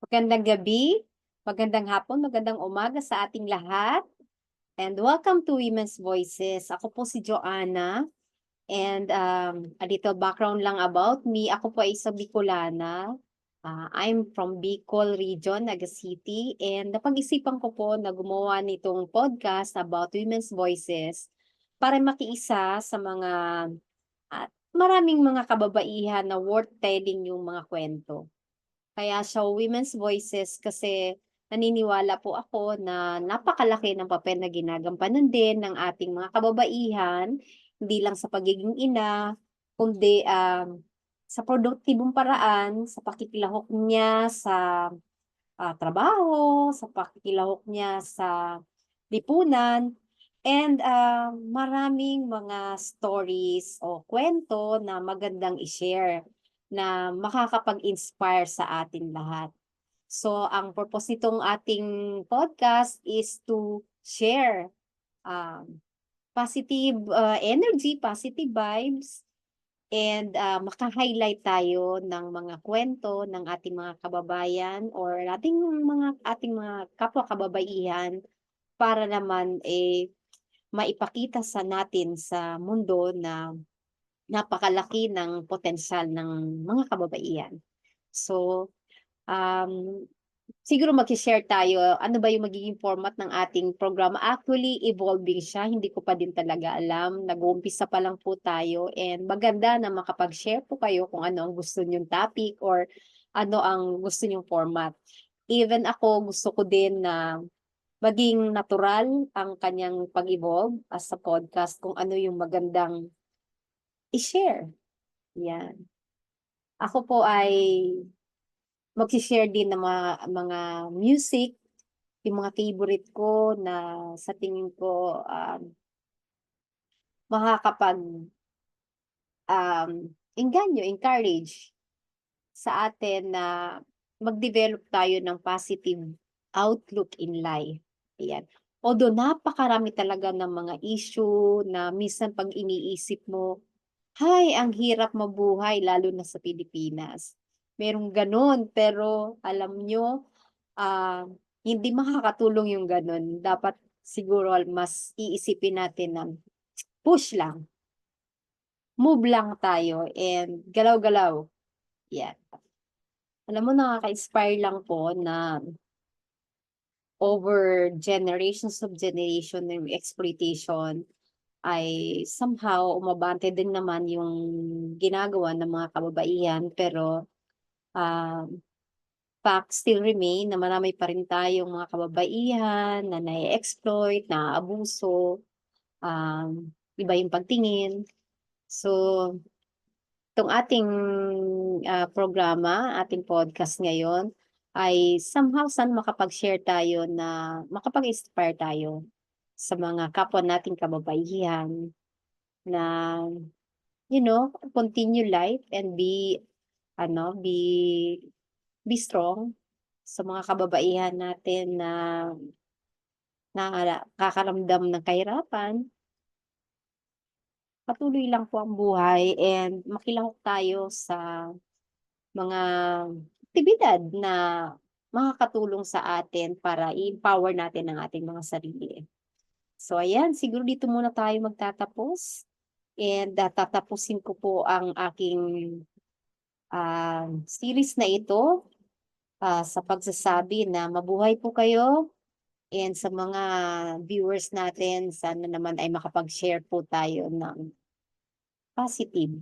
Magandang gabi, magandang hapon, magandang umaga sa ating lahat. And welcome to Women's Voices. Ako po si Joanna. And a little background lang about me. Ako po ay isang Bicolana. I'm from Bicol Region, Naga City. And napag-isipan ko po na gumawa nitong podcast about Women's Voices para makiisa sa mga maraming mga kababaihan na worth telling yung mga kwento. Kaya siya Women's Voices kasi naniniwala po ako na napakalaki ng papel na ginagampanan din ng ating mga kababaihan, hindi lang sa pagiging ina, kundi, sa produktibong paraan, sa pakikilahok niya sa, trabaho, sa pakikilahok niya sa lipunan, and, maraming mga stories o kwento na magandang i-share na makakapag-inspire sa atin lahat. So, ang purpose nitong ating podcast is to share, um, positive, energy, positive vibes, and, maka-highlight tayo ng mga kwento ng ating mga kababayan or ating mga kapwa kababaihan para naman, maipakita natin sa mundo na napakalaki ng potensyal ng mga kababaihan. So, um, siguro magse-share tayo, ano ba yung magiging format ng ating programa. Actually, evolving siya, hindi ko pa din talaga alam. Nag-uumpisa pa lang po tayo and maganda na makapag-share po kayo kung ano ang gusto niyong topic or ano ang gusto niyong format. Even ako, gusto ko din na maging natural ang kanyang pag-evolve as a podcast kung ano yung magandang i-share, 'yan. Ako po ay magse-share din ng mga music, yung mga favorite ko na sa tingin ko, makakapag, engganyo, encourage sa atin na mag-develop tayo ng positive outlook in life, ayan. Although napakarami talaga ng mga issue na minsan 'pag iniisip mo, "Hay, ang hirap mabuhay," lalo na sa Pilipinas. Merong gano'n, pero alam niyo, hindi makakatulong yung gano'n. Dapat siguro mas iisipin natin na push lang, move lang tayo and galaw-galaw, 'yan. Alam mo nakaka-inspire lang po na over generations of generation ng exploitation ay somehow umabante din naman yung ginagawa ng mga kababaihan pero, fact still remain na marami pa rin tayong mga kababaihan na na-e-exploit, naaabuso, iba yung pagtingin. So, itong ating, programa, ating podcast ngayon ay somehow makapag-share tayo na makapag-inspire tayo sa mga kapwa nating kababaihan na, continue life and be strong sa mga kababaihan natin na nakakaramdam ng kahirapan. Patuloy lang po ang buhay and makilahok tayo sa mga aktibidad na makakatulong sa atin para i-empower natin ang ating mga sarili. So ayan, siguro dito muna tayo magtatapos and, tatapusin ko po ang aking, series na ito, sa pagsasabi na mabuhay po kayo and sa mga viewers natin sana naman ay makapag-share po tayo ng positive